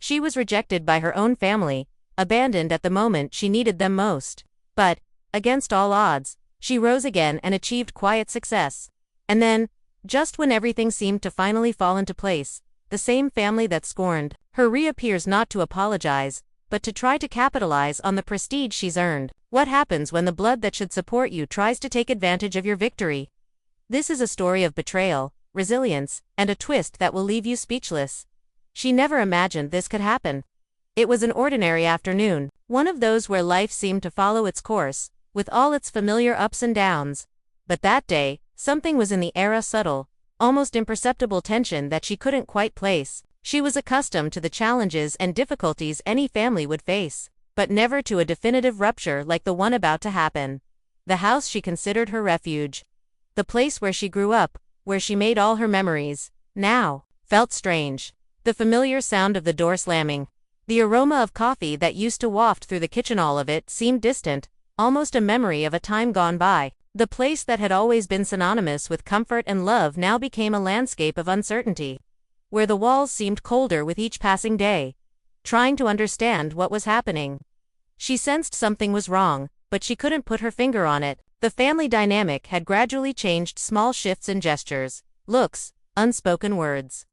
She was rejected by her own family, abandoned at the moment she needed them most. But, against all odds, she rose again and achieved quiet success. And then, just when everything seemed to finally fall into place, the same family that scorned her reappears, not to apologize, but to try to capitalize on the prestige she's earned. What happens when the blood that should support you tries to take advantage of your victory? This is a story of betrayal, resilience, and a twist that will leave you speechless. She never imagined this could happen. It was an ordinary afternoon, one of those where life seemed to follow its course, with all its familiar ups and downs. But that day, something was in the air, a subtle, almost imperceptible tension that she couldn't quite place. She was accustomed to the challenges and difficulties any family would face, but never to a definitive rupture like the one about to happen. The house she considered her refuge, the place where she grew up, where she made all her memories, now felt strange. The familiar sound of the door slamming, the aroma of coffee that used to waft through the kitchen, all of it seemed distant, almost a memory of a time gone by. The place that had always been synonymous with comfort and love now became a landscape of uncertainty, where the walls seemed colder with each passing day. Trying to understand what was happening, she sensed something was wrong, but she couldn't put her finger on it. The family dynamic had gradually changed, small shifts in gestures, looks, unspoken words.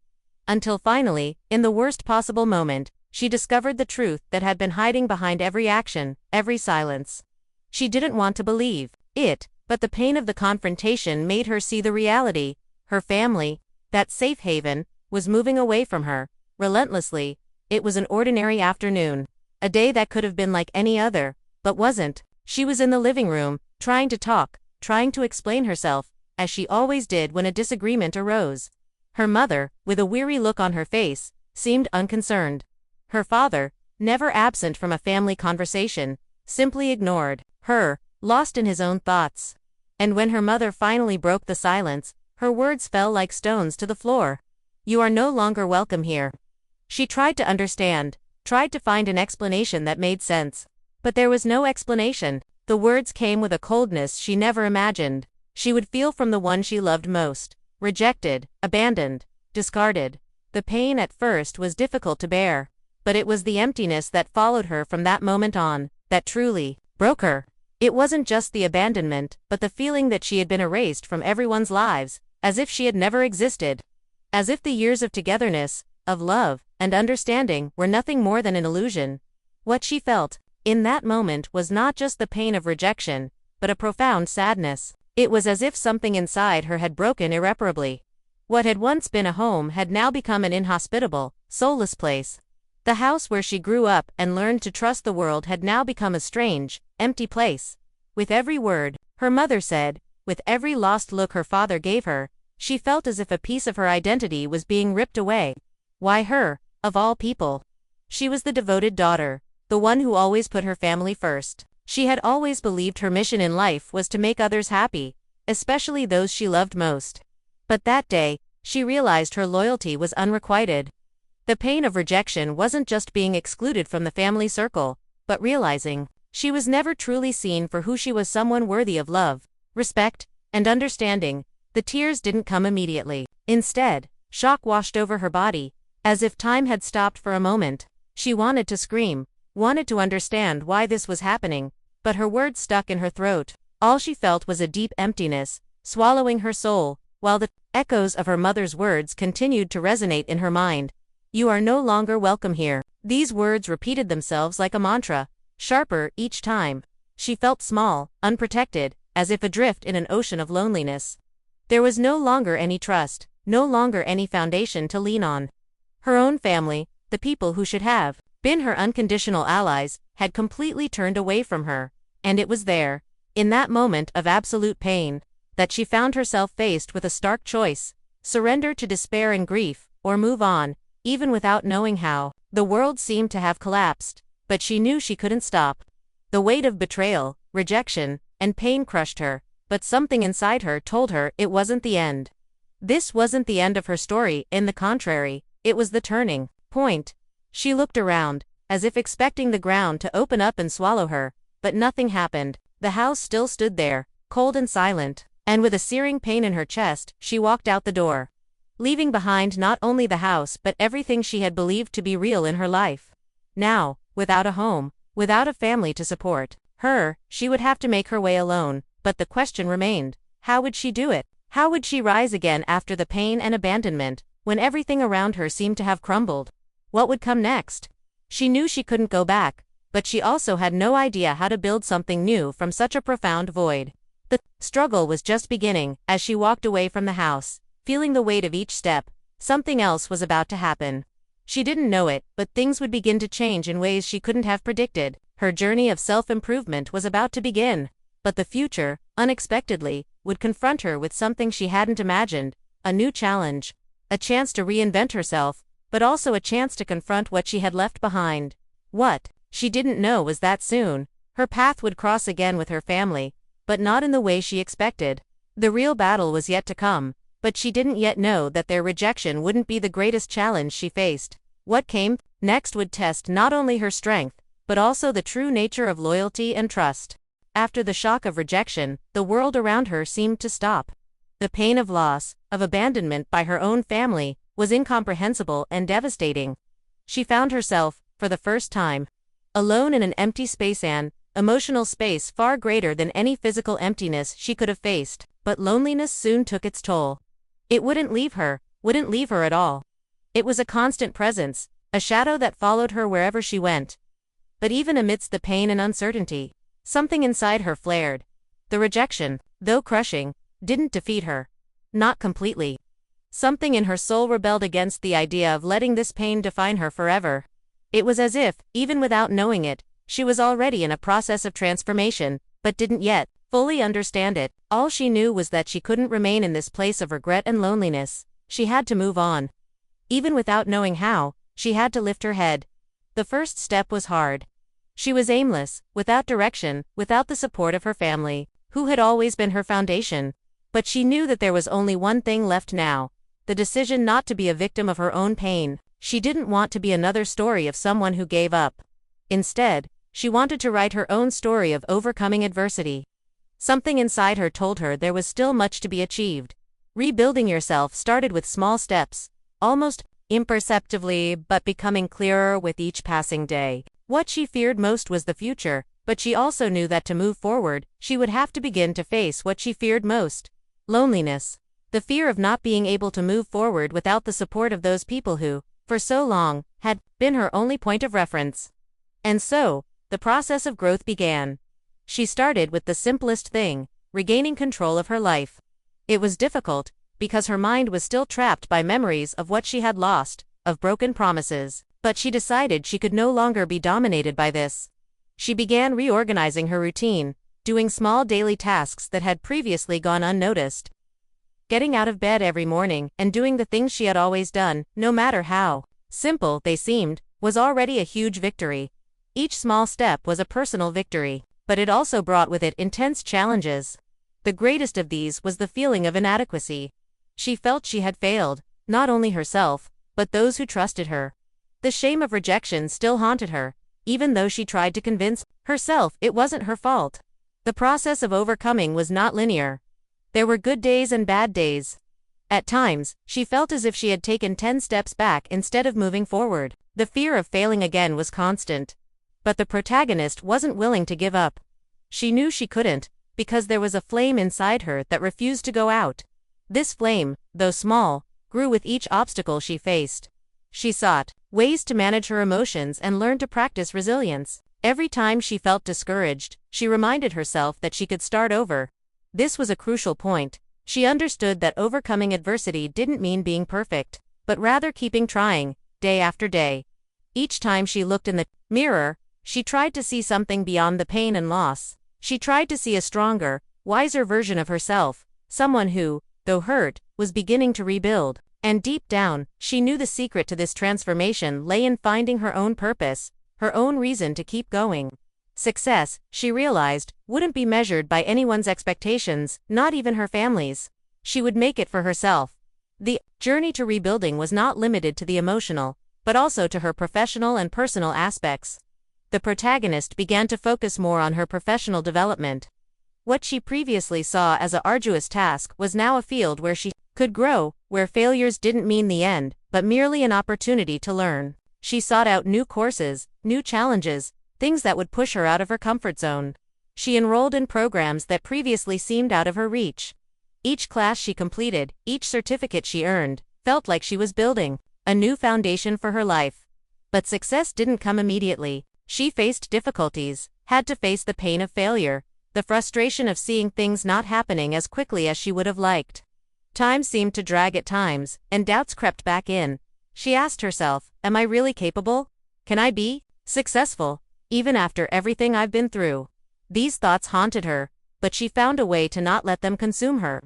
Until finally, in the worst possible moment, she discovered the truth that had been hiding behind every action, every silence. She didn't want to believe it, but the pain of the confrontation made her see the reality. Her family, that safe haven, was moving away from her, relentlessly. It was an ordinary afternoon, a day that could have been like any other, but wasn't. She was in the living room, trying to talk, trying to explain herself, as she always did when a disagreement arose. Her mother, with a weary look on her face, seemed unconcerned. Her father, never absent from a family conversation, simply ignored her, lost in his own thoughts. And when her mother finally broke the silence, her words fell like stones to the floor. "You are no longer welcome here." She tried to understand, tried to find an explanation that made sense. But there was no explanation. The words came with a coldness she never imagined she would feel from the one she loved most. Rejected, abandoned, discarded. The pain at first was difficult to bear, but it was the emptiness that followed her from that moment on that truly broke her. It wasn't just the abandonment, but the feeling that she had been erased from everyone's lives, as if she had never existed. As if the years of togetherness, of love, and understanding were nothing more than an illusion. What she felt, in that moment, was not just the pain of rejection, but a profound sadness. It was as if something inside her had broken irreparably. What had once been a home had now become an inhospitable, soulless place. The house where she grew up and learned to trust the world had now become a strange, empty place. With every word her mother said, with every lost look her father gave her, she felt as if a piece of her identity was being ripped away. Why her, of all people? She was the devoted daughter, the one who always put her family first. She had always believed her mission in life was to make others happy, especially those she loved most. But that day, she realized her loyalty was unrequited. The pain of rejection wasn't just being excluded from the family circle, but realizing she was never truly seen for who she was, someone worthy of love, respect, and understanding. The tears didn't come immediately. Instead, shock washed over her body, as if time had stopped for a moment. She wanted to scream, wanted to understand why this was happening, but her words stuck in her throat. All she felt was a deep emptiness, swallowing her soul, while the echoes of her mother's words continued to resonate in her mind. "You are no longer welcome here." These words repeated themselves like a mantra, sharper each time. She felt small, unprotected, as if adrift in an ocean of loneliness. There was no longer any trust, no longer any foundation to lean on. Her own family, the people who should have been her unconditional allies, had completely turned away from her. And it was there, in that moment of absolute pain, that she found herself faced with a stark choice: surrender to despair and grief, or move on, even without knowing how. The world seemed to have collapsed, but she knew she couldn't stop. The weight of betrayal, rejection, and pain crushed her, but something inside her told her it wasn't the end. This wasn't the end of her story, in the contrary, it was the turning point. She looked around, as if expecting the ground to open up and swallow her, but nothing happened. The house still stood there, cold and silent, and with a searing pain in her chest, she walked out the door. leaving behind not only the house but everything she had believed to be real in her life. Now, without a home, without a family to support her, she would have to make her way alone, but the question remained, how would she do it? How would she rise again after the pain and abandonment, when everything around her seemed to have crumbled? What would come next? She knew she couldn't go back, but she also had no idea how to build something new from such a profound void. The struggle was just beginning. As she walked away from the house, feeling the weight of each step, something else was about to happen. She didn't know it, but things would begin to change in ways she couldn't have predicted. Her journey of self-improvement was about to begin. But the future, unexpectedly, would confront her with something she hadn't imagined, a new challenge. A chance to reinvent herself, but also a chance to confront what she had left behind. What she didn't know was that soon, her path would cross again with her family, but not in the way she expected. The real battle was yet to come, but she didn't yet know that their rejection wouldn't be the greatest challenge she faced. What came next would test not only her strength, but also the true nature of loyalty and trust. After the shock of rejection, the world around her seemed to stop. The pain of loss, of abandonment by her own family, was incomprehensible and devastating. She found herself, for the first time, alone in an empty space, an emotional space far greater than any physical emptiness she could have faced. But loneliness soon took its toll. It wouldn't leave her at all. It was a constant presence, a shadow that followed her wherever she went. But even amidst the pain and uncertainty, something inside her flared. The rejection, though crushing, didn't defeat her. Not completely. Something in her soul rebelled against the idea of letting this pain define her forever. It was as if, even without knowing it, she was already in a process of transformation, but didn't yet fully understand it. All she knew was that she couldn't remain in this place of regret and loneliness. She had to move on. Even without knowing how, she had to lift her head. The first step was hard. She was aimless, without direction, without the support of her family, who had always been her foundation. But she knew that there was only one thing left now: the decision not to be a victim of her own pain. She didn't want to be another story of someone who gave up. Instead, she wanted to write her own story of overcoming adversity. Something inside her told her there was still much to be achieved. Rebuilding yourself started with small steps, almost imperceptibly, but becoming clearer with each passing day. What she feared most was the future, but she also knew that to move forward, she would have to begin to face what she feared most: loneliness. The fear of not being able to move forward without the support of those people who, for so long, had been her only point of reference. And so, the process of growth began. She started with the simplest thing: regaining control of her life. It was difficult, because her mind was still trapped by memories of what she had lost, of broken promises. But she decided she could no longer be dominated by this. She began reorganizing her routine, doing small daily tasks that had previously gone unnoticed. Getting out of bed every morning and doing the things she had always done, no matter how simple they seemed, was already a huge victory. Each small step was a personal victory, but it also brought with it intense challenges. The greatest of these was the feeling of inadequacy. She felt she had failed, not only herself, but those who trusted her. The shame of rejection still haunted her, even though she tried to convince herself it wasn't her fault. The process of overcoming was not linear. There were good days and bad days. At times, she felt as if she had taken 10 steps back instead of moving forward. The fear of failing again was constant. But the protagonist wasn't willing to give up. She knew she couldn't, because there was a flame inside her that refused to go out. This flame, though small, grew with each obstacle she faced. She sought ways to manage her emotions and learn to practice resilience. Every time she felt discouraged, she reminded herself that she could start over. This was a crucial point. She understood that overcoming adversity didn't mean being perfect, but rather keeping trying, day after day. Each time she looked in the mirror, she tried to see something beyond the pain and loss. She tried to see a stronger, wiser version of herself, someone who, though hurt, was beginning to rebuild. And deep down, she knew the secret to this transformation lay in finding her own purpose, her own reason to keep going. Success, she realized, wouldn't be measured by anyone's expectations, not even her family's. She would make it for herself. The journey to rebuilding was not limited to the emotional, but also to her professional and personal aspects. The protagonist began to focus more on her professional development. What she previously saw as an arduous task was now a field where she could grow, where failures didn't mean the end, but merely an opportunity to learn. She sought out new courses, new challenges, things that would push her out of her comfort zone. She enrolled in programs that previously seemed out of her reach. Each class she completed, each certificate she earned, felt like she was building a new foundation for her life. But success didn't come immediately. She faced difficulties, had to face the pain of failure, the frustration of seeing things not happening as quickly as she would have liked. Time seemed to drag at times, and doubts crept back in. She asked herself, am I really capable? Can I be successful, even after everything I've been through? These thoughts haunted her, but she found a way to not let them consume her.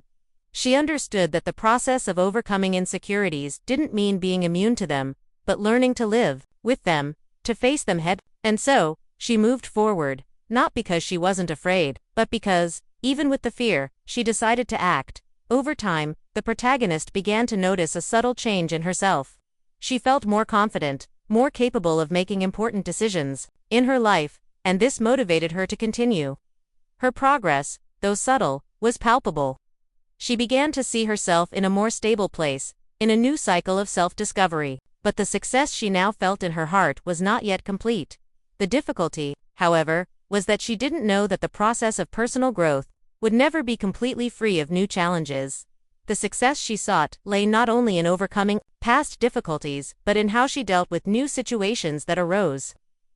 She understood that the process of overcoming insecurities didn't mean being immune to them, but learning to live with them, to face them head. And so, she moved forward, not because she wasn't afraid, but because, even with the fear, she decided to act. Over time, the protagonist began to notice a subtle change in herself. She felt more confident, more capable of making important decisions in her life, and this motivated her to continue. Her progress, though subtle, was palpable. She began to see herself in a more stable place, in a new cycle of self-discovery, but the success she now felt in her heart was not yet complete. The difficulty, however, was that she didn't know that the process of personal growth would never be completely free of new challenges. The success she sought lay not only in overcoming past difficulties, but in how she dealt with new situations that arose.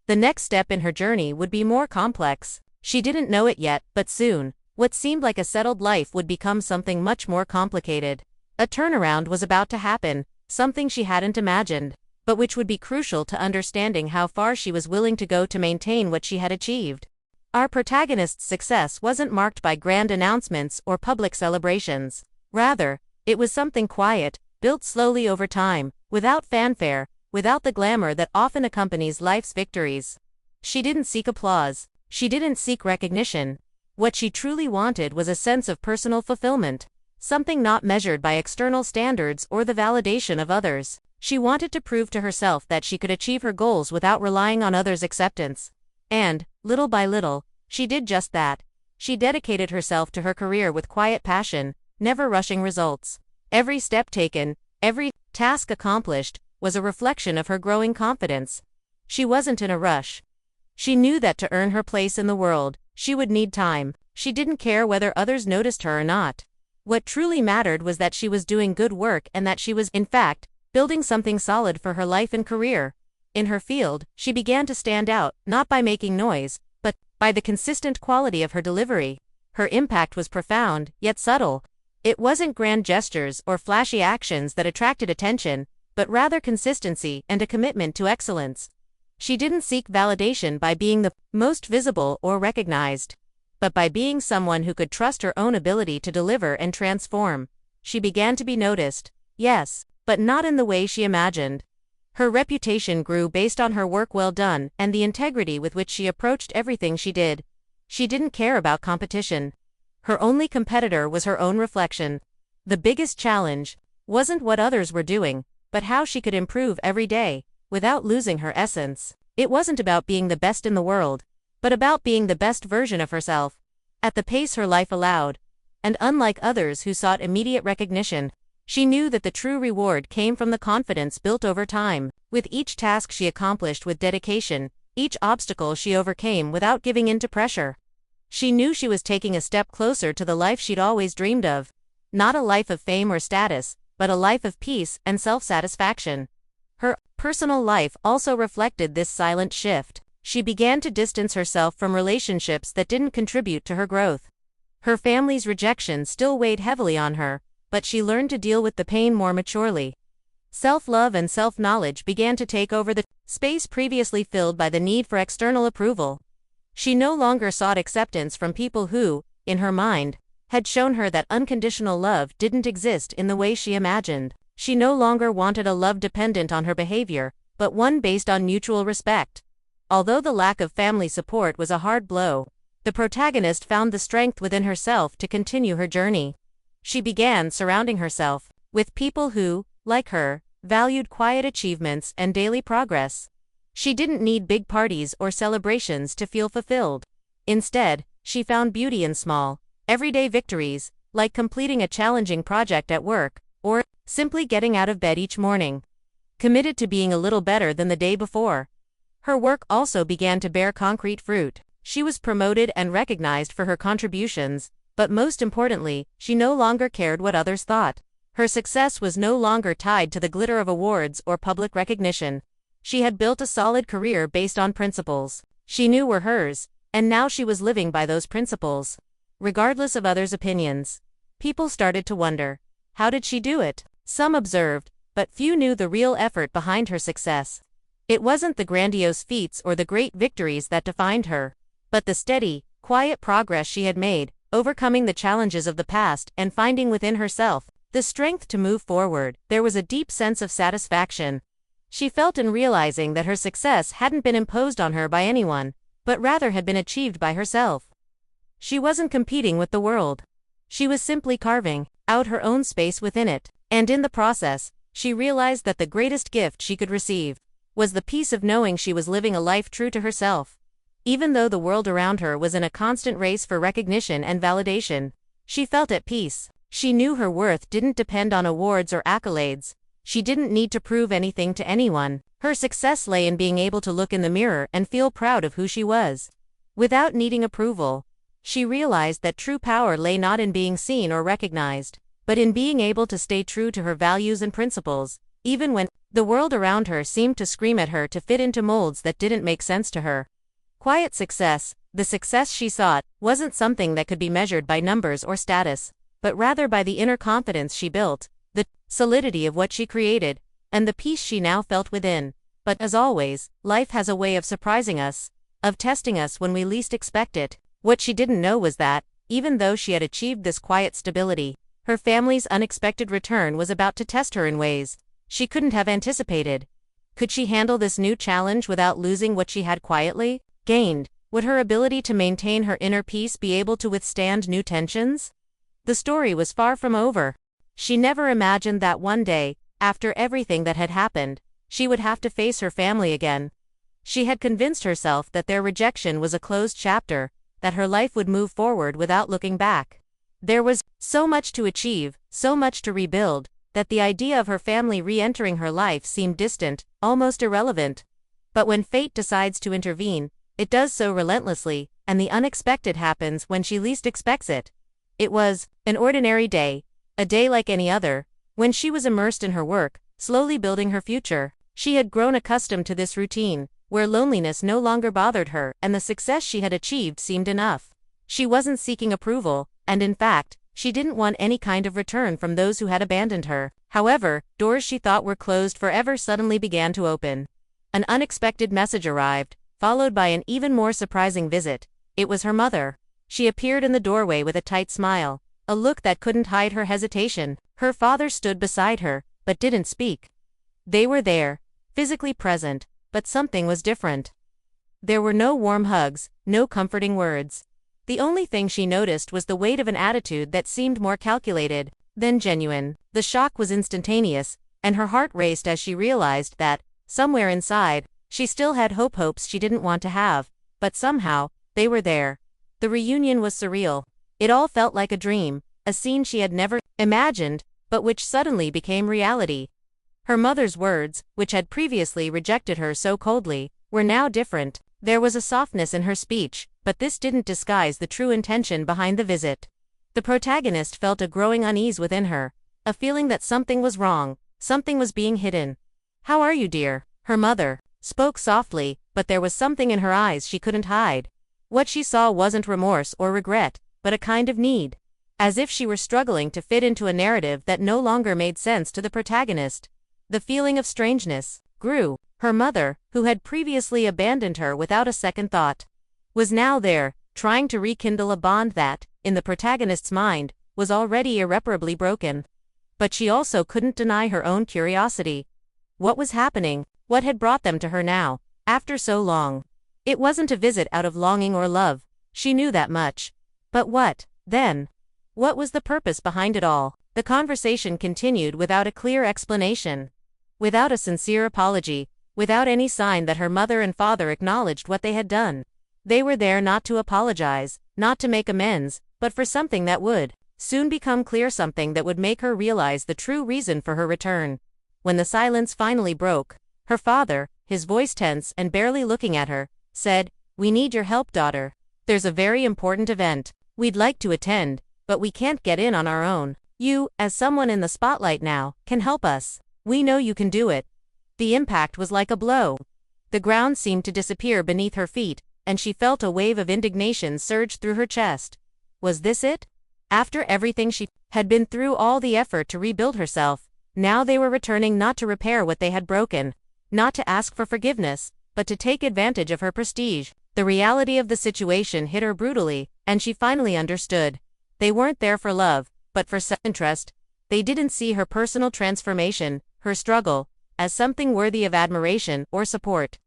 The next step in her journey would be more complex. She didn't know it yet, but soon, what seemed like a settled life would become something much more complicated. A turnaround was about to happen, something she hadn't imagined, but which would be crucial to understanding how far she was willing to go to maintain what she had achieved. Our protagonist's success wasn't marked by grand announcements or public celebrations. Rather, it was something quiet, built slowly over time, without fanfare, without the glamour that often accompanies life's victories. She didn't seek applause. She didn't seek recognition. What she truly wanted was a sense of personal fulfillment, something not measured by external standards or the validation of others. She wanted to prove to herself that she could achieve her goals without relying on others' acceptance. And, little by little, she did just that. She dedicated herself to her career with quiet passion, never rushing results. Every step taken, every task accomplished, was a reflection of her growing confidence. She wasn't in a rush. She knew that to earn her place in the world, she would need time. She didn't care whether others noticed her or not. What truly mattered was that she was doing good work and that she was, in fact, building something solid for her life and career. In her field, she began to stand out, not by making noise, but by the consistent quality of her delivery. Her impact was profound, yet subtle. It wasn't grand gestures or flashy actions that attracted attention, but rather consistency and a commitment to excellence. She didn't seek validation by being the most visible or recognized, but by being someone who could trust her own ability to deliver and transform. She began to be noticed, yes, but not in the way she imagined. Her reputation grew based on her work well done and the integrity with which she approached everything she did. She didn't care about competition. Her only competitor was her own reflection. The biggest challenge wasn't what others were doing, but how she could improve every day, without losing her essence. It wasn't about being the best in the world, but about being the best version of herself, at the pace her life allowed. And unlike others who sought immediate recognition, she knew that the true reward came from the confidence built over time. With each task she accomplished with dedication, each obstacle she overcame without giving in to pressure, she knew she was taking a step closer to the life she'd always dreamed of. Not a life of fame or status, but a life of peace and self-satisfaction. Her personal life also reflected this silent shift. She began to distance herself from relationships that didn't contribute to her growth. Her family's rejection still weighed heavily on her, but she learned to deal with the pain more maturely. Self-love and self-knowledge began to take over the space previously filled by the need for external approval. She no longer sought acceptance from people who, in her mind, had shown her that unconditional love didn't exist in the way she imagined. She no longer wanted a love dependent on her behavior, but one based on mutual respect. Although the lack of family support was a hard blow, the protagonist found the strength within herself to continue her journey. She began surrounding herself with people who, like her, valued quiet achievements and daily progress. She didn't need big parties or celebrations to feel fulfilled. Instead, she found beauty in small, everyday victories, like completing a challenging project at work, or simply getting out of bed each morning. Committed to being a little better than the day before. Her work also began to bear concrete fruit. She was promoted and recognized for her contributions, but most importantly, she no longer cared what others thought. Her success was no longer tied to the glitter of awards or public recognition. She had built a solid career based on principles she knew were hers, and now she was living by those principles, regardless of others' opinions. People started to wonder, how did she do it? Some observed, but few knew the real effort behind her success. It wasn't the grandiose feats or the great victories that defined her, but the steady, quiet progress she had made, overcoming the challenges of the past and finding within herself the strength to move forward. There was a deep sense of satisfaction she felt in realizing that her success hadn't been imposed on her by anyone, but rather had been achieved by herself. She wasn't competing with the world. She was simply carving out her own space within it, and in the process, she realized that the greatest gift she could receive was the peace of knowing she was living a life true to herself. Even though the world around her was in a constant race for recognition and validation, she felt at peace. She knew her worth didn't depend on awards or accolades. She didn't need to prove anything to anyone. Her success lay in being able to look in the mirror and feel proud of who she was, without needing approval. She realized that true power lay not in being seen or recognized, but in being able to stay true to her values and principles, even when the world around her seemed to scream at her to fit into molds that didn't make sense to her. Quiet success, the success she sought, wasn't something that could be measured by numbers or status, but rather by the inner confidence she built, the solidity of what she created, and the peace she now felt within. But as always, life has a way of surprising us, of testing us when we least expect it. What she didn't know was that, even though she had achieved this quiet stability, her family's unexpected return was about to test her in ways she couldn't have anticipated. Could she handle this new challenge without losing what she had quietly gained? Would her ability to maintain her inner peace be able to withstand new tensions? The story was far from over. She never imagined that one day, after everything that had happened, she would have to face her family again. She had convinced herself that their rejection was a closed chapter, that her life would move forward without looking back. There was so much to achieve, so much to rebuild, that the idea of her family re-entering her life seemed distant, almost irrelevant. But when fate decides to intervene, it does so relentlessly, and the unexpected happens when she least expects it. It was an ordinary day, a day like any other, when she was immersed in her work, slowly building her future. She had grown accustomed to this routine, where loneliness no longer bothered her and the success she had achieved seemed enough. She wasn't seeking approval, and in fact, she didn't want any kind of return from those who had abandoned her. However, doors she thought were closed forever suddenly began to open. An unexpected message arrived, followed by an even more surprising visit. It was her mother. She appeared in the doorway with a tight smile, a look that couldn't hide her hesitation. Her father stood beside her, but didn't speak. They were there, physically present, but something was different. There were no warm hugs, no comforting words. The only thing she noticed was the weight of an attitude that seemed more calculated than genuine. The shock was instantaneous, and her heart raced as she realized that, somewhere inside, she still had hopes she didn't want to have, but somehow, they were there. The reunion was surreal. It all felt like a dream, a scene she had never imagined, but which suddenly became reality. Her mother's words, which had previously rejected her so coldly, were now different. There was a softness in her speech, but this didn't disguise the true intention behind the visit. The protagonist felt a growing unease within her, a feeling that something was wrong, something was being hidden. "How are you, dear?" Her mother spoke softly, but there was something in her eyes she couldn't hide. What she saw wasn't remorse or regret, but a kind of need. As if she were struggling to fit into a narrative that no longer made sense to the protagonist. The feeling of strangeness grew. Her mother, who had previously abandoned her without a second thought, was now there, trying to rekindle a bond that, in the protagonist's mind, was already irreparably broken. But she also couldn't deny her own curiosity. What was happening? What had brought them to her now, after so long? It wasn't a visit out of longing or love, she knew that much. But what, then? What was the purpose behind it all? The conversation continued without a clear explanation. Without a sincere apology, without any sign that her mother and father acknowledged what they had done. They were there not to apologize, not to make amends, but for something that would soon become clear, something that would make her realize the true reason for her return. When the silence finally broke, her father, his voice tense and barely looking at her, said, "We need your help, daughter. There's a very important event. We'd like to attend, but we can't get in on our own. You, as someone in the spotlight now, can help us. We know you can do it." The impact was like a blow. The ground seemed to disappear beneath her feet, and she felt a wave of indignation surge through her chest. Was this it? After everything she had been through, all the effort to rebuild herself, now they were returning not to repair what they had broken, not to ask for forgiveness, but to take advantage of her prestige. The reality of the situation hit her brutally, and she finally understood. They weren't there for love, but for self-interest. They didn't see her personal transformation, her struggle, as something worthy of admiration or support.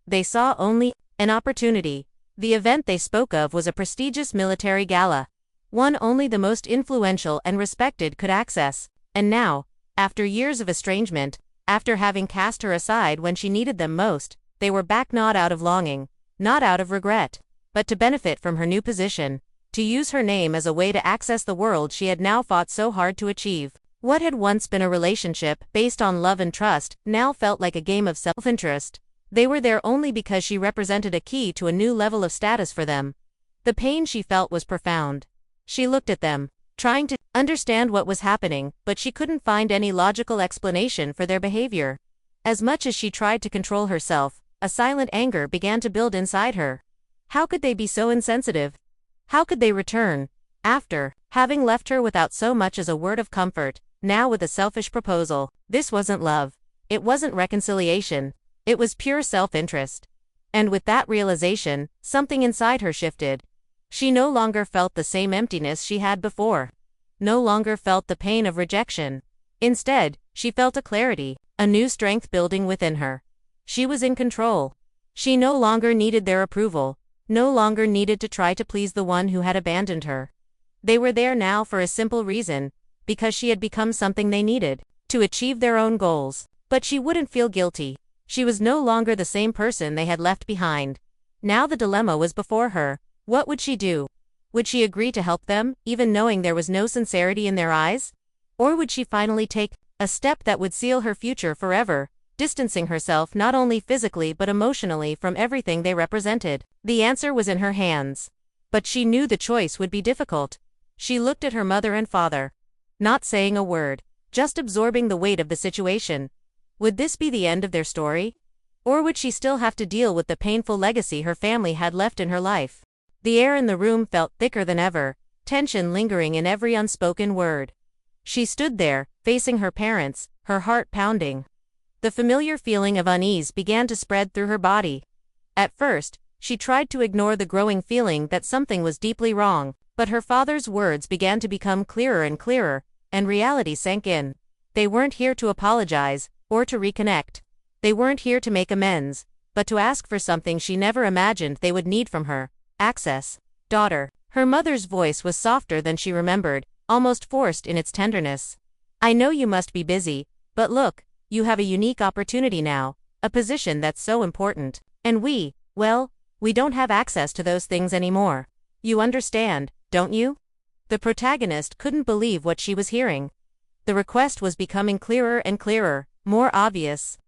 They saw only an opportunity. The event they spoke of was a prestigious military gala, one only the most influential and respected could access. And now, after years of estrangement, after having cast her aside when she needed them most, they were back, not out of longing, not out of regret, but to benefit from her new position, to use her name as a way to access the world she had now fought so hard to achieve. What had once been a relationship based on love and trust now felt like a game of self-interest. They were there only because she represented a key to a new level of status for them. The pain she felt was profound. She looked at them, trying to understand what was happening, but she couldn't find any logical explanation for their behavior. As much as she tried to control herself, a silent anger began to build inside her. How could they be so insensitive? How could they return, after having left her without so much as a word of comfort, now with a selfish proposal? This wasn't love. It wasn't reconciliation. It was pure self-interest. And with that realization, something inside her shifted. She no longer felt the same emptiness she had before. No longer felt the pain of rejection. Instead, she felt a clarity, a new strength building within her. She was in control. She no longer needed their approval, no longer needed to try to please the one who had abandoned her. They were there now for a simple reason, because she had become something they needed, to achieve their own goals. But she wouldn't feel guilty. She was no longer the same person they had left behind. Now the dilemma was before her. What would she do? Would she agree to help them, even knowing there was no sincerity in their eyes? Or would she finally take a step that would seal her future forever, distancing herself not only physically but emotionally from everything they represented? The answer was in her hands. But she knew the choice would be difficult. She looked at her mother and father, not saying a word, just absorbing the weight of the situation. Would this be the end of their story? Or would she still have to deal with the painful legacy her family had left in her life? The air in the room felt thicker than ever, tension lingering in every unspoken word. She stood there, facing her parents, her heart pounding. The familiar feeling of unease began to spread through her body. At first, she tried to ignore the growing feeling that something was deeply wrong, but her father's words began to become clearer and clearer, and reality sank in. They weren't here to apologize, or to reconnect. They weren't here to make amends, but to ask for something she never imagined they would need from her: access. Daughter. Her mother's voice was softer than she remembered, almost forced in its tenderness. "I know you must be busy, but look, you have a unique opportunity now, a position that's so important. And we don't have access to those things anymore. You understand, don't you?" The protagonist couldn't believe what she was hearing. The request was becoming clearer and clearer, more obvious.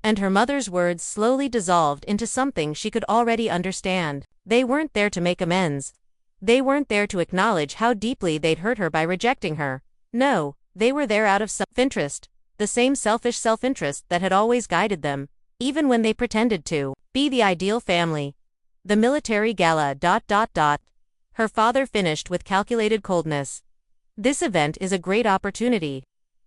And her mother's words slowly dissolved into something she could already understand. They weren't there to make amends. They weren't there to acknowledge how deeply they'd hurt her by rejecting her. No, they were there out of self-interest, the same selfish self-interest that had always guided them, even when they pretended to be the ideal family. The military gala. Her father finished with calculated coldness. "This event is a great opportunity.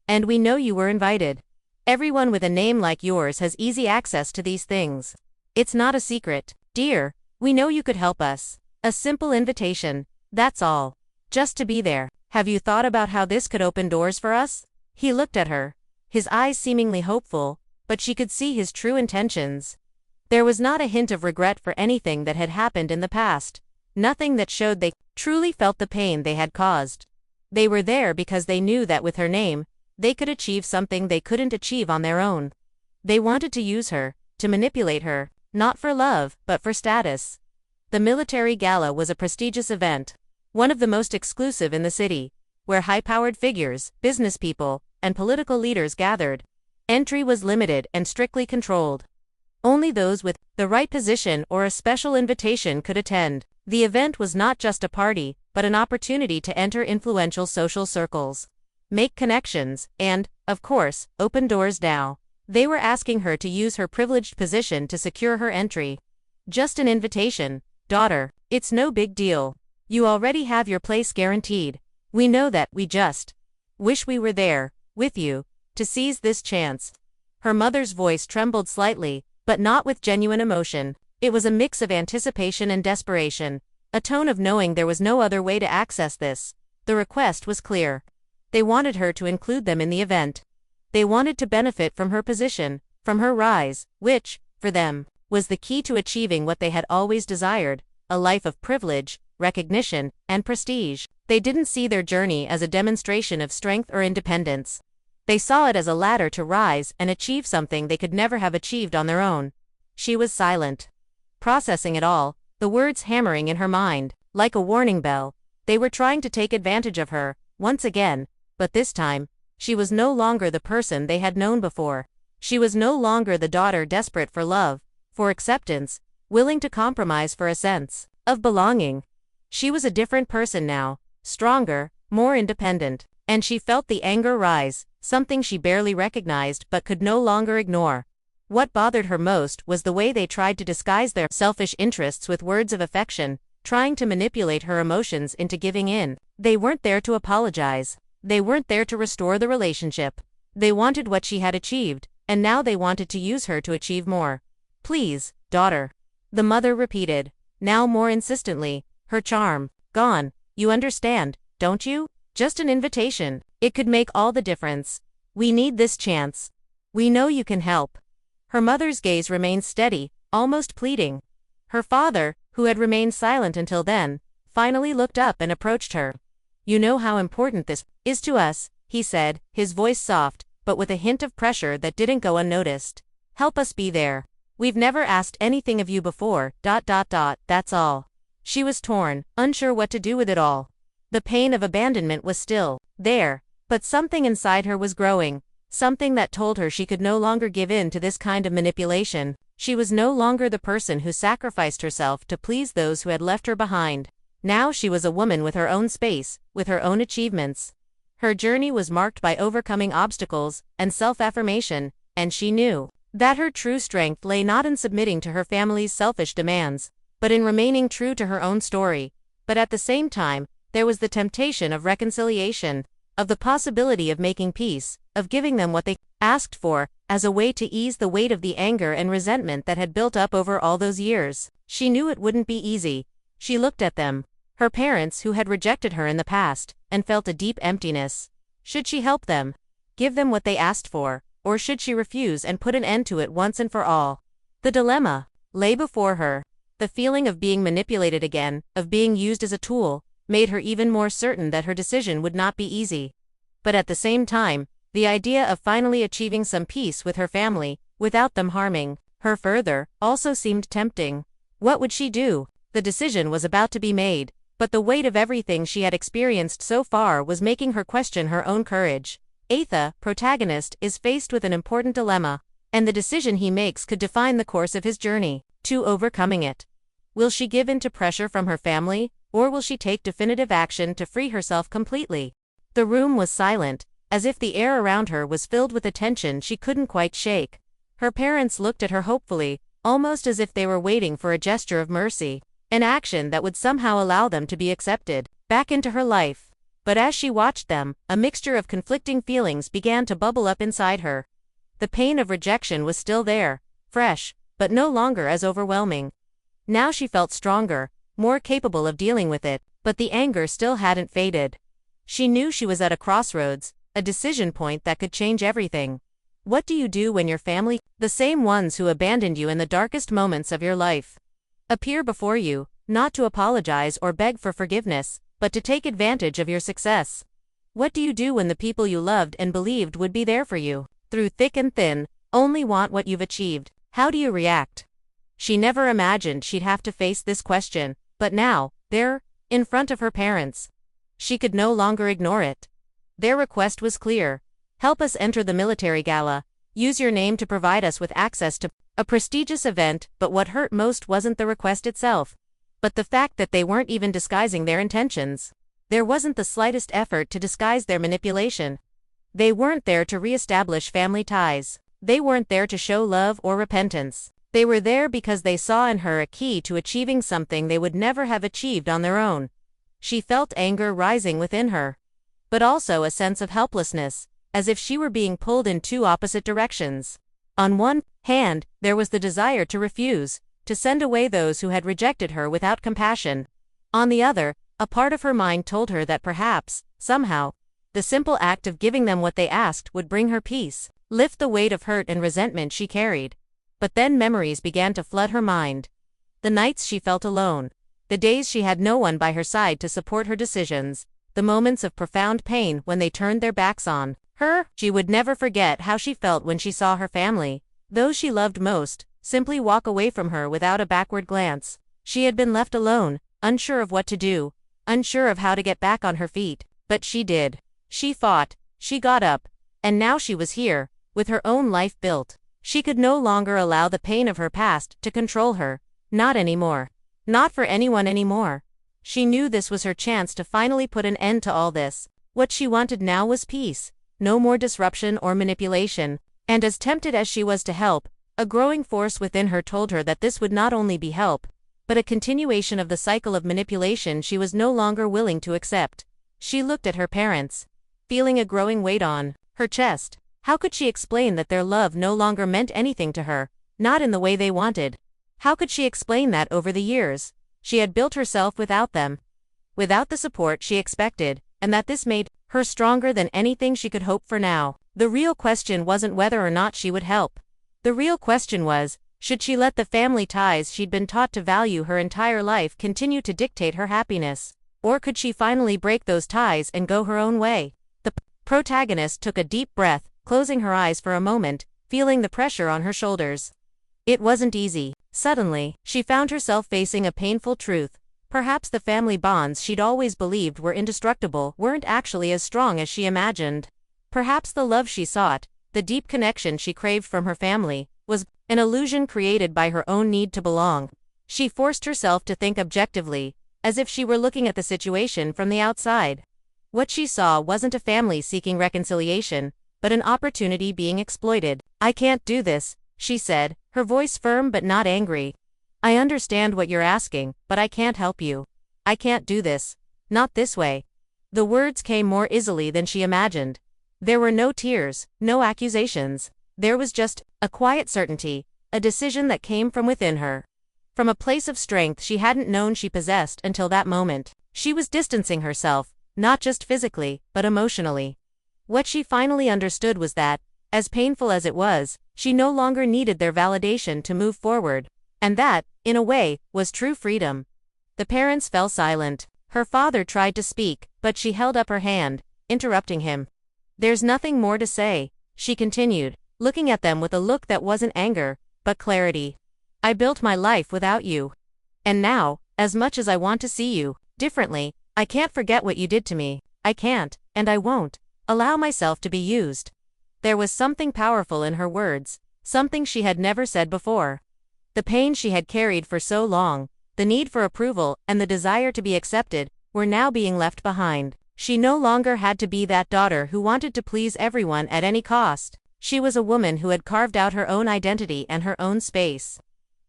And we know you were invited. Everyone with a name like yours has easy access to these things. It's not a secret, dear. We know you could help us. A simple invitation, that's all. Just to be there. Have you thought about how this could open doors for us?" He looked at her, his eyes seemingly hopeful, but she could see his true intentions. There was not a hint of regret for anything that had happened in the past. Nothing that showed they truly felt the pain they had caused. They were there because they knew that with her name, they could achieve something they couldn't achieve on their own. They wanted to use her, to manipulate her, not for love, but for status. The military gala was a prestigious event, one of the most exclusive in the city. where high-powered figures, business people, and political leaders gathered. Entry was limited and strictly controlled. Only those with the right position or a special invitation could attend. The event was not just a party, but an opportunity to enter influential social circles, make connections, and, of course, open doors now. They were asking her to use her privileged position to secure her entry. Just an invitation, daughter. It's no big deal. You already have your place guaranteed. We know that. We just wish we were there, with you, to seize this chance. Her mother's voice trembled slightly, but not with genuine emotion. It was a mix of anticipation and desperation, a tone of knowing there was no other way to access this. The request was clear. They wanted her to include them in the event. They wanted to benefit from her position, from her rise, which, for them, was the key to achieving what they had always desired, a life of privilege, recognition, and prestige. They didn't see their journey as a demonstration of strength or independence. They saw it as a ladder to rise and achieve something they could never have achieved on their own. She was silent, processing it all, the words hammering in her mind, like a warning bell. They were trying to take advantage of her, once again, but this time, she was no longer the person they had known before. She was no longer the daughter desperate for love, for acceptance, willing to compromise for a sense of belonging. She was a different person now, stronger, more independent, and she felt the anger rise, something she barely recognized but could no longer ignore. What bothered her most was the way they tried to disguise their selfish interests with words of affection, trying to manipulate her emotions into giving in. They weren't there to apologize. They weren't there to restore the relationship. They wanted what she had achieved, and now they wanted to use her to achieve more. Please, daughter. The mother repeated, now more insistently, her charm gone. You understand, don't you? Just an invitation. It could make all the difference. We need this chance. We know you can help. Her mother's gaze remained steady, almost pleading. Her father, who had remained silent until then, finally looked up and approached her. You know how important this is to us, he said, his voice soft, but with a hint of pressure that didn't go unnoticed. Help us be there. We've never asked anything of you before, that's all. She was torn, unsure what to do with it all. The pain of abandonment was still there, but something inside her was growing, something that told her she could no longer give in to this kind of manipulation. She was no longer the person who sacrificed herself to please those who had left her behind. Now she was a woman with her own space, with her own achievements. Her journey was marked by overcoming obstacles and self-affirmation, and she knew that her true strength lay not in submitting to her family's selfish demands, but in remaining true to her own story. But at the same time, there was the temptation of reconciliation, of the possibility of making peace, of giving them what they asked for, as a way to ease the weight of the anger and resentment that had built up over all those years. She knew it wouldn't be easy. She looked at them, her parents who had rejected her in the past, and felt a deep emptiness. Should she help them? Give them what they asked for, or should she refuse and put an end to it once and for all? The dilemma lay before her. The feeling of being manipulated again, of being used as a tool, made her even more certain that her decision would not be easy. But at the same time, the idea of finally achieving some peace with her family, without them harming her further, also seemed tempting. What would she do? The decision was about to be made, but the weight of everything she had experienced so far was making her question her own courage. Atha, protagonist, is faced with an important dilemma, and the decision he makes could define the course of his journey to overcoming it. Will she give in to pressure from her family, or will she take definitive action to free herself completely? The room was silent, as if the air around her was filled with a tension she couldn't quite shake. Her parents looked at her hopefully, almost as if they were waiting for a gesture of mercy, an action that would somehow allow them to be accepted back into her life. But as she watched them, a mixture of conflicting feelings began to bubble up inside her. The pain of rejection was still there, fresh, but no longer as overwhelming. Now she felt stronger, more capable of dealing with it, but the anger still hadn't faded. She knew she was at a crossroads, a decision point that could change everything. What do you do when your family, the same ones who abandoned you in the darkest moments of your life, appear before you, not to apologize or beg for forgiveness, but to take advantage of your success? What do you do when the people you loved and believed would be there for you, through thick and thin, only want what you've achieved? How do you react? She never imagined she'd have to face this question, but now, there, in front of her parents, She could no longer ignore it. Their request was clear. Help us enter the military gala. Use your name to provide us with access to a prestigious event, but what hurt most wasn't the request itself, but the fact that they weren't even disguising their intentions. There wasn't the slightest effort to disguise their manipulation. They weren't there to re-establish family ties. They weren't there to show love or repentance. They were there because they saw in her a key to achieving something they would never have achieved on their own. She felt anger rising within her, but also a sense of helplessness, as if she were being pulled in two opposite directions. On one hand, there was the desire to refuse, to send away those who had rejected her without compassion. On the other, a part of her mind told her that perhaps, somehow, the simple act of giving them what they asked would bring her peace, lift the weight of hurt and resentment she carried. But then memories began to flood her mind. The nights she felt alone, the days she had no one by her side to support her decisions, the moments of profound pain when they turned their backs on her. She would never forget how she felt when she saw her family, those she loved most, simply walk away from her without a backward glance. She had been left alone, unsure of what to do, unsure of how to get back on her feet, but she did. She fought, she got up, and now she was here, with her own life built. She could no longer allow the pain of her past to control her, not anymore. Not for anyone anymore. She knew this was her chance to finally put an end to all this. What she wanted now was peace, no more disruption or manipulation, and as tempted as she was to help, a growing force within her told her that this would not only be help, but a continuation of the cycle of manipulation she was no longer willing to accept. She looked at her parents, feeling a growing weight on her chest. How could she explain that their love no longer meant anything to her, not in the way they wanted? How could she explain that over the years she had built herself without them, without the support she expected, and that this made her stronger than anything she could hope for now? The real question wasn't whether or not she would help. The real question was, should she let the family ties she'd been taught to value her entire life continue to dictate her happiness? Or could she finally break those ties and go her own way? The protagonist took a deep breath, closing her eyes for a moment, feeling the pressure on her shoulders. It wasn't easy. Suddenly, she found herself facing a painful truth. Perhaps the family bonds she'd always believed were indestructible weren't actually as strong as she imagined. Perhaps the love she sought, the deep connection she craved from her family, was an illusion created by her own need to belong. She forced herself to think objectively, as if she were looking at the situation from the outside. What she saw wasn't a family seeking reconciliation, but an opportunity being exploited. "I can't do this," she said, her voice firm but not angry. "I understand what you're asking, but I can't help you. I can't do this. Not this way." The words came more easily than she imagined. There were no tears, no accusations. There was just a quiet certainty, a decision that came from within her, from a place of strength she hadn't known she possessed until that moment. She was distancing herself, not just physically, but emotionally. What she finally understood was that, as painful as it was, she no longer needed their validation to move forward. And that, in a way, was true freedom. The parents fell silent. Her father tried to speak, but she held up her hand, interrupting him. "There's nothing more to say," she continued, looking at them with a look that wasn't anger, but clarity. "I built my life without you. And now, as much as I want to see you differently, I can't forget what you did to me. I can't, and I won't, allow myself to be used." There was something powerful in her words, something she had never said before. The pain she had carried for so long, the need for approval and the desire to be accepted, were now being left behind. She no longer had to be that daughter who wanted to please everyone at any cost. She was a woman who had carved out her own identity and her own space.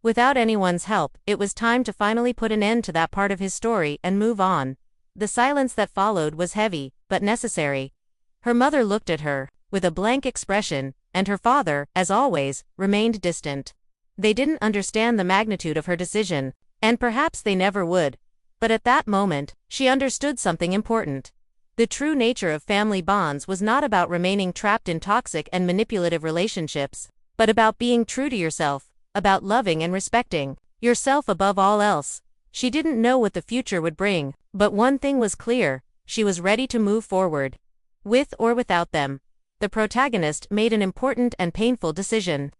Without anyone's help, it was time to finally put an end to that part of his story and move on. The silence that followed was heavy, but necessary. Her mother looked at her, with a blank expression, and her father, as always, remained distant. They didn't understand the magnitude of her decision, and perhaps they never would. But at that moment, she understood something important. The true nature of family bonds was not about remaining trapped in toxic and manipulative relationships, but about being true to yourself, about loving and respecting yourself above all else. She didn't know what the future would bring, but one thing was clear: she was ready to move forward. With or without them, the protagonist made an important and painful decision.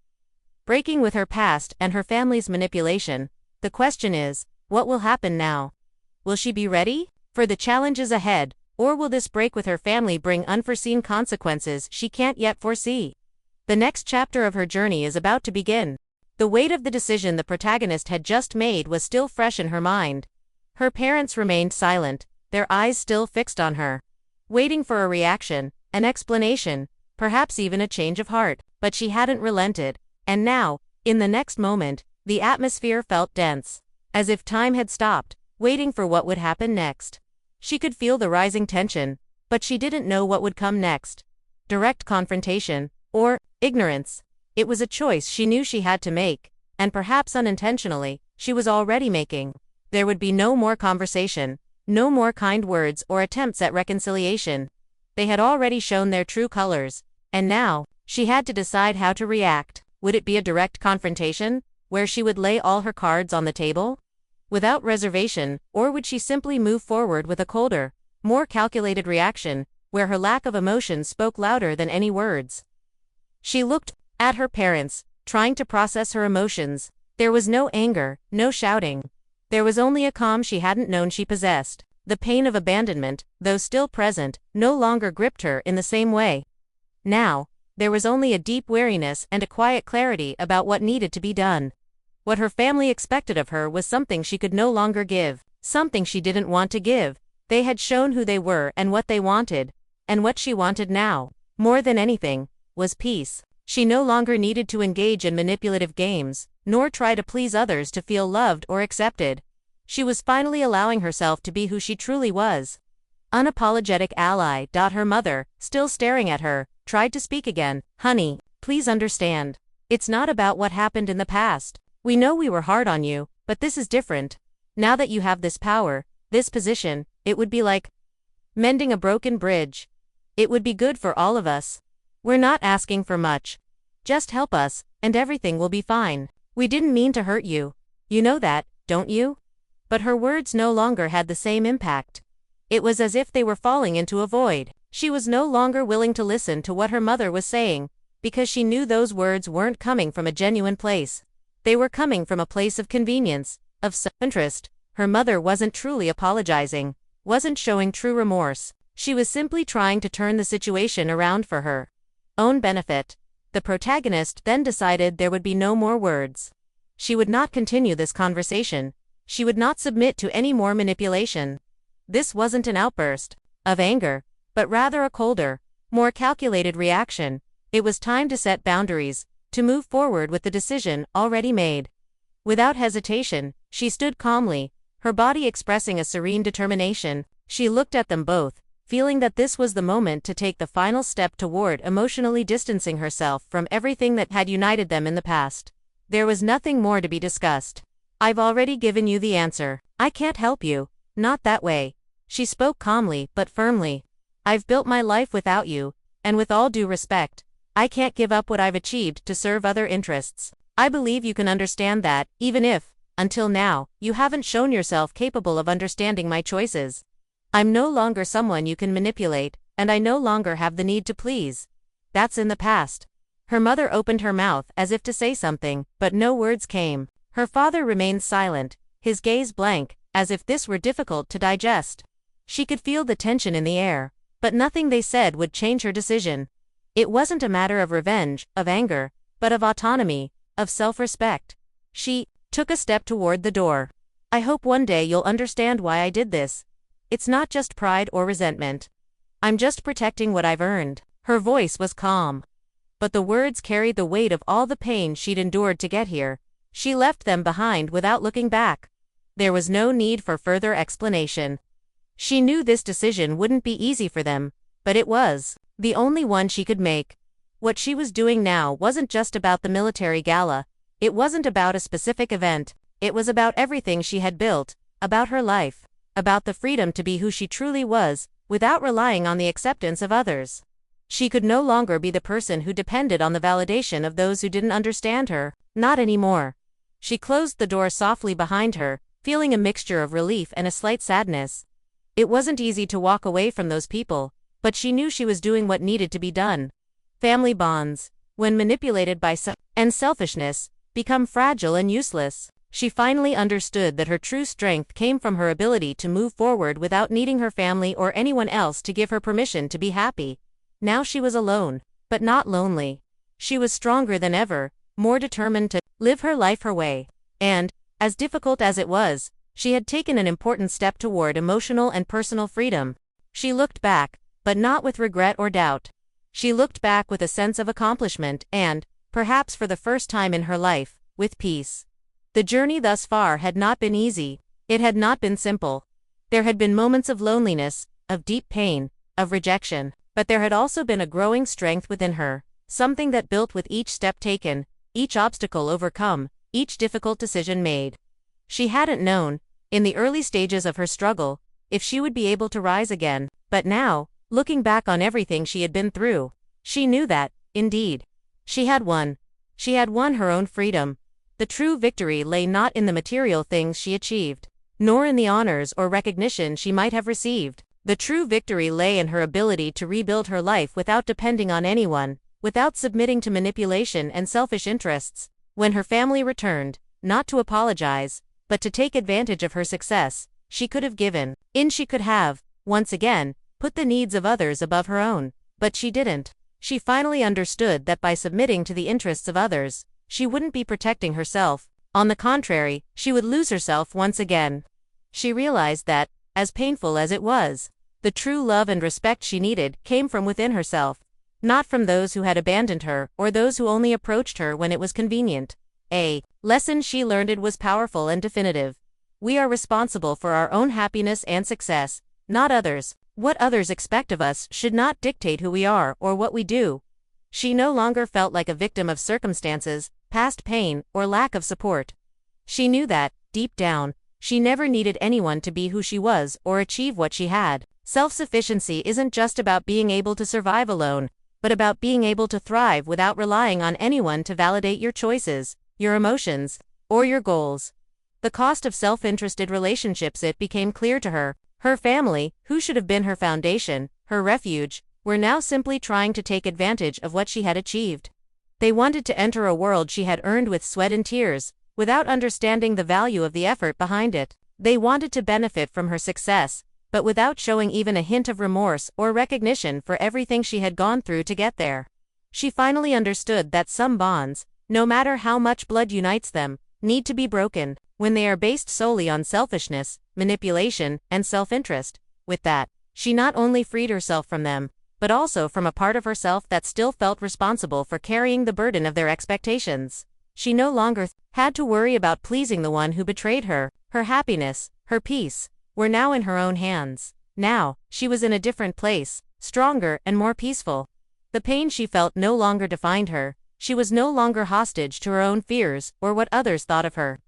Breaking with her past and her family's manipulation, the question is, what will happen now? Will she be ready for the challenges ahead, Or will this break with her family bring unforeseen consequences she can't yet foresee? The next chapter of her journey is about to begin. The weight of the decision the protagonist had just made was still fresh in her mind. Her parents remained silent, their eyes still fixed on her, waiting for a reaction, an explanation, perhaps even a change of heart, but she hadn't relented, and now, in the next moment, the atmosphere felt dense, as if time had stopped, waiting for what would happen next. She could feel the rising tension, but she didn't know what would come next. Direct confrontation, or ignorance. It was a choice she knew she had to make, and perhaps unintentionally, she was already making. There would be no more conversation, no more kind words or attempts at reconciliation. They had already shown their true colors, and now, she had to decide how to react. Would it be a direct confrontation, where she would lay all her cards on the table, without reservation, or would she simply move forward with a colder, more calculated reaction, where her lack of emotion spoke louder than any words? She looked at her parents, trying to process her emotions. There was no anger, no shouting. There was only a calm she hadn't known she possessed. The pain of abandonment, though still present, no longer gripped her in the same way. Now, there was only a deep weariness and a quiet clarity about what needed to be done. What her family expected of her was something she could no longer give, something she didn't want to give. They had shown who they were and what they wanted, and what she wanted now, more than anything, was peace. She no longer needed to engage in manipulative games, nor try to please others to feel loved or accepted. She was finally allowing herself to be who she truly was. Unapologetic ally. Her mother, still staring at her, tried to speak again. Honey, please understand. It's not about what happened in the past. We know we were hard on you, but this is different. Now that you have this power, this position, it would be like mending a broken bridge. It would be good for all of us. We're not asking for much. Just help us, and everything will be fine. We didn't mean to hurt you. You know that, don't you? But her words no longer had the same impact. It was as if they were falling into a void. She was no longer willing to listen to what her mother was saying, because she knew those words weren't coming from a genuine place. They were coming from a place of convenience, of self-interest. Her mother wasn't truly apologizing, wasn't showing true remorse. She was simply trying to turn the situation around for her own benefit. The protagonist then decided there would be no more words. She would not continue this conversation. She would not submit to any more manipulation. This wasn't an outburst of anger, but rather a colder, more calculated reaction. It was time to set boundaries, to move forward with the decision already made. Without hesitation, she stood calmly, her body expressing a serene determination. She looked at them both, feeling that this was the moment to take the final step toward emotionally distancing herself from everything that had united them in the past. There was nothing more to be discussed. I've already given you the answer. I can't help you. Not that way. She spoke calmly but firmly. I've built my life without you, and with all due respect, I can't give up what I've achieved to serve other interests. I believe you can understand that, even if, until now, you haven't shown yourself capable of understanding my choices. I'm no longer someone you can manipulate, and I no longer have the need to please. That's in the past. Her mother opened her mouth as if to say something, but no words came. Her father remained silent, his gaze blank, as if this were difficult to digest. She could feel the tension in the air, but nothing they said would change her decision. It wasn't a matter of revenge, of anger, but of autonomy, of self-respect. She took a step toward the door. I hope one day you'll understand why I did this. It's not just pride or resentment. I'm just protecting what I've earned. Her voice was calm, but the words carried the weight of all the pain she'd endured to get here. She left them behind without looking back. There was no need for further explanation. She knew this decision wouldn't be easy for them, but it was the only one she could make. What she was doing now wasn't just about the military gala. It wasn't about a specific event. It was about everything she had built, about her life, about the freedom to be who she truly was, without relying on the acceptance of others. She could no longer be the person who depended on the validation of those who didn't understand her. Not anymore. She closed the door softly behind her, feeling a mixture of relief and a slight sadness. It wasn't easy to walk away from those people, but she knew she was doing what needed to be done. Family bonds, when manipulated by and selfishness, become fragile and useless. She finally understood that her true strength came from her ability to move forward without needing her family or anyone else to give her permission to be happy. Now she was alone, but not lonely. She was stronger than ever, more determined to live her life her way. And, as difficult as it was, she had taken an important step toward emotional and personal freedom. She looked back, but not with regret or doubt. She looked back with a sense of accomplishment and, perhaps for the first time in her life, with peace. The journey thus far had not been easy. It had not been simple. There had been moments of loneliness, of deep pain, of rejection, but there had also been a growing strength within her, something that built with each step taken, each obstacle overcome, each difficult decision made. She hadn't known, in the early stages of her struggle, if she would be able to rise again, but now, looking back on everything she had been through, she knew that, indeed, she had won. She had won her own freedom. The true victory lay not in the material things she achieved, nor in the honors or recognition she might have received. The true victory lay in her ability to rebuild her life without depending on anyone, without submitting to manipulation and selfish interests. When her family returned, not to apologize, but to take advantage of her success, she could have given in. She could have, once again, put the needs of others above her own, but she didn't. She finally understood that by submitting to the interests of others, she wouldn't be protecting herself. On the contrary, she would lose herself once again. She realized that, as painful as it was, the true love and respect she needed came from within herself, not from those who had abandoned her or those who only approached her when it was convenient. A lesson she learned. It was powerful and definitive. We are responsible for our own happiness and success, not others. What others expect of us should not dictate who we are or what we do. She no longer felt like a victim of circumstances, past pain, or lack of support. She knew that, deep down, she never needed anyone to be who she was or achieve what she had. Self-sufficiency isn't just about being able to survive alone, but about being able to thrive without relying on anyone to validate your choices, your emotions, or your goals. The cost of self-interested relationships. It became clear to her. Her family, who should have been her foundation, her refuge, were now simply trying to take advantage of what she had achieved. They wanted to enter a world she had earned with sweat and tears, without understanding the value of the effort behind it. They wanted to benefit from her success, but without showing even a hint of remorse or recognition for everything she had gone through to get there. She finally understood that some bonds, no matter how much blood unites them, need to be broken when they are based solely on selfishness, manipulation, and self-interest. With that, she not only freed herself from them, but also from a part of herself that still felt responsible for carrying the burden of their expectations. She no longer had to worry about pleasing the one who betrayed her. Her happiness, her peace, were now in her own hands. Now, she was in a different place, stronger and more peaceful. The pain she felt no longer defined her. She was no longer hostage to her own fears or what others thought of her.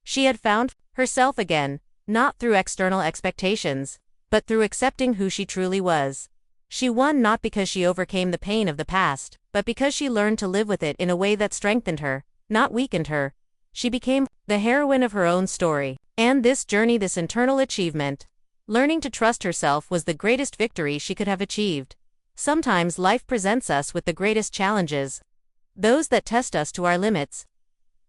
She had found herself again, not through external expectations, but through accepting who she truly was. She won not because she overcame the pain of the past, but because she learned to live with it in a way that strengthened her, not weakened her. She became the heroine of her own story. And this journey, this internal achievement, learning to trust herself, was the greatest victory she could have achieved. Sometimes life presents us with the greatest challenges, those that test us to our limits.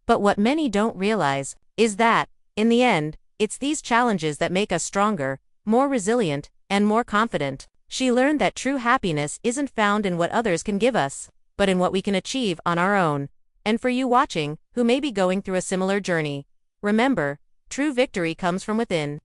But what many don't realize is that, in the end, it's these challenges that make us stronger, more resilient, and more confident. She learned that true happiness isn't found in what others can give us, but in what we can achieve on our own. And for you watching, who may be going through a similar journey, remember, true victory comes from within.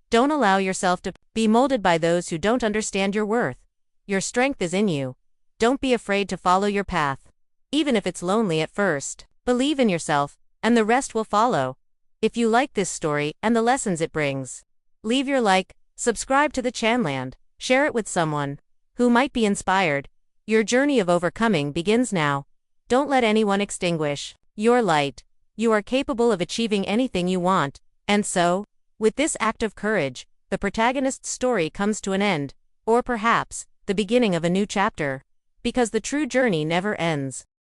Don't allow yourself to be molded by those who don't understand your worth. Your strength is in you. Don't be afraid to follow your path, even if it's lonely at first. Believe in yourself, and the rest will follow. If you like this story and the lessons it brings, leave your like, subscribe to the channel, share it with someone who might be inspired. Your journey of overcoming begins now. Don't let anyone extinguish your light. You are capable of achieving anything you want. And so, with this act of courage, the protagonist's story comes to an end, or perhaps, the beginning of a new chapter. Because the true journey never ends.